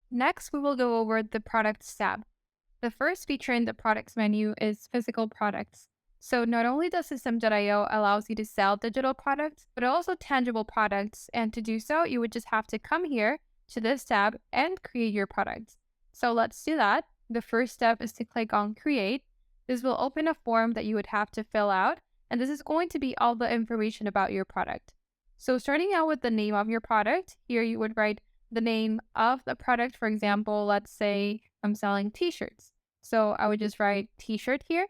Next, we will go over the Products tab. The first feature in the Products menu is Physical Products. So not only does System.io allows you to sell digital products, but also tangible products. And to do so, you would just have to come here to this tab and create your product. So let's do that. The first step is to click on Create. This will open a form that you would have to fill out, and this is going to be all the information about your product. So starting out with the name of your product, here you would write the name of the product. For example, let's say I'm selling t-shirts. So I would just write t-shirt here,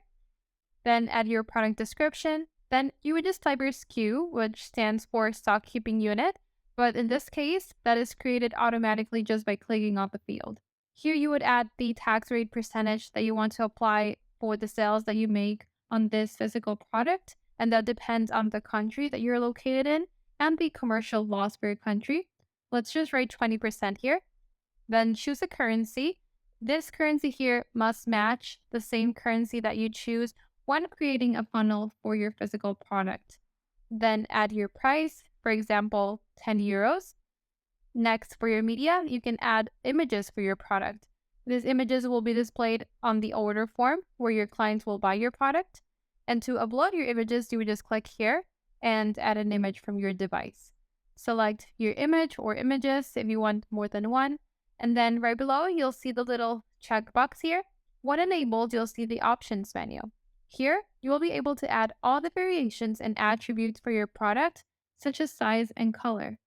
then add your product description. Then you would just type your SKU, which stands for stock keeping unit. But in this case, that is created automatically just by clicking on the field. Here you would add the tax rate percentage that you want to apply for the sales that you make on this physical product. And that depends on the country that you're located in and the commercial laws for your country. Let's just write 20% here. Then choose a currency. This currency here must match the same currency that you choose when creating a funnel for your physical product. Then add your price, for example, 10 euros. Next, for your media, you can add images for your product. These images will be displayed on the order form where your clients will buy your product. And to upload your images, you would just click here and add an image from your device. Select your image or images if you want more than one. And then right below, you'll see the little checkbox here. When enabled, you'll see the options menu. Here, you will be able to add all the variations and attributes for your product, such as size and color.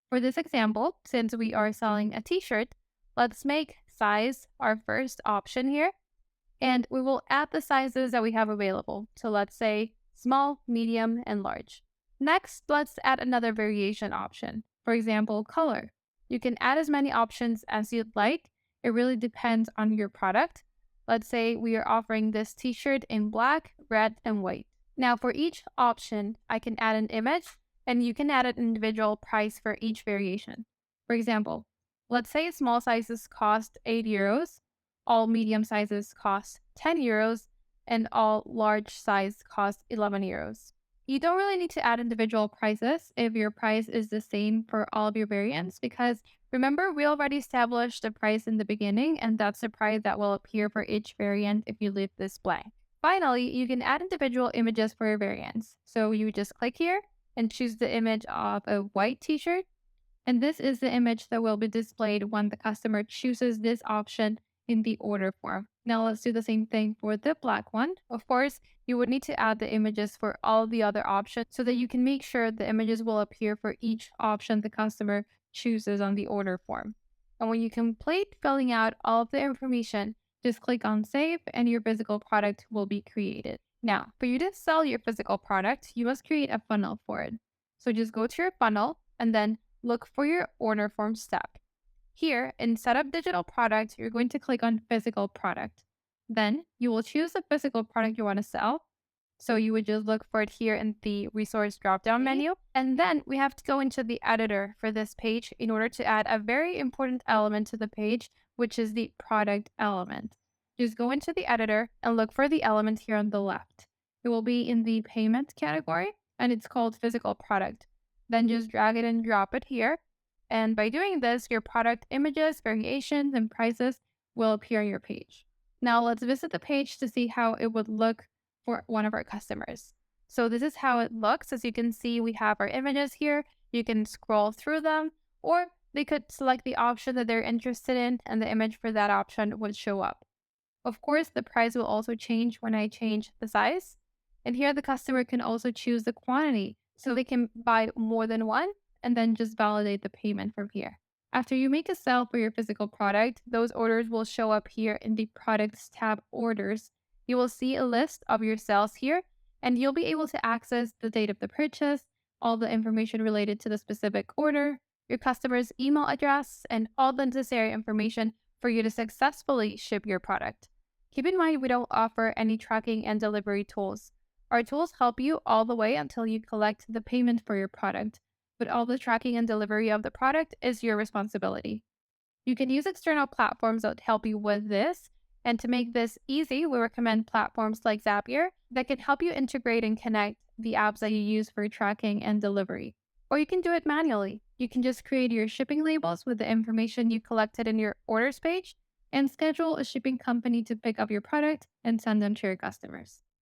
For this example, since we are selling a t-shirt, let's make size our first option here. And we will add the sizes that we have available. So let's say small, medium, and large. Next, let's add another variation option. For example, color. You can add as many options as you'd like. It really depends on your product. Let's say we are offering this t-shirt in black, red, and white. Now for each option, I can add an image, and you can add an individual price for each variation. For example, let's say small sizes cost 8 euros, all medium sizes cost 10 euros, and all large size cost 11 euros. You don't really need to add individual prices if your price is the same for all of your variants, because remember, we already established the price in the beginning, and that's the price that will appear for each variant if you leave this blank. Finally, you can add individual images for your variants. So you just click here and choose the image of a white t-shirt. And this is the image that will be displayed when the customer chooses this option in the order form. Now let's do the same thing for the black one. Of course, you would need to add the images for all the other options so that you can make sure the images will appear for each option the customer chooses on the order form. And when you complete filling out all of the information, just click on Save and your physical product will be created. Now, for you to sell your physical product, you must create a funnel for it. So just go to your funnel and then look for your order form step. Here, in Setup Digital Product, you're going to click on Physical Product. Then you will choose the physical product you want to sell. So you would just look for it here in the Resource drop-down menu. And then we have to go into the editor for this page in order to add a very important element to the page, which is the product element. Just go into the editor and look for the element here on the left. It will be in the Payment category, and it's called Physical Product. Then just drag it and drop it here. And by doing this, your product images, variations, and prices will appear on your page. Now let's visit the page to see how it would look for one of our customers. So this is how it looks. As you can see, we have our images here. You can scroll through them, or they could select the option that they're interested in, and the image for that option would show up. Of course, the price will also change when I change the size. And here the customer can also choose the quantity, so they can buy more than one and then just validate the payment from here. After you make a sale for your physical product, those orders will show up here in the Products tab Orders. You will see a list of your sales here, and you'll be able to access the date of the purchase, all the information related to the specific order, your customer's email address, and all the necessary information for you to successfully ship your product. Keep in mind, we don't offer any tracking and delivery tools. Our tools help you all the way until you collect the payment for your product, but all the tracking and delivery of the product is your responsibility. You can use external platforms that help you with this, and to make this easy, we recommend platforms like Zapier that can help you integrate and connect the apps that you use for tracking and delivery. Or you can do it manually. You can just create your shipping labels with the information you collected in your orders page and schedule a shipping company to pick up your product and send them to your customers.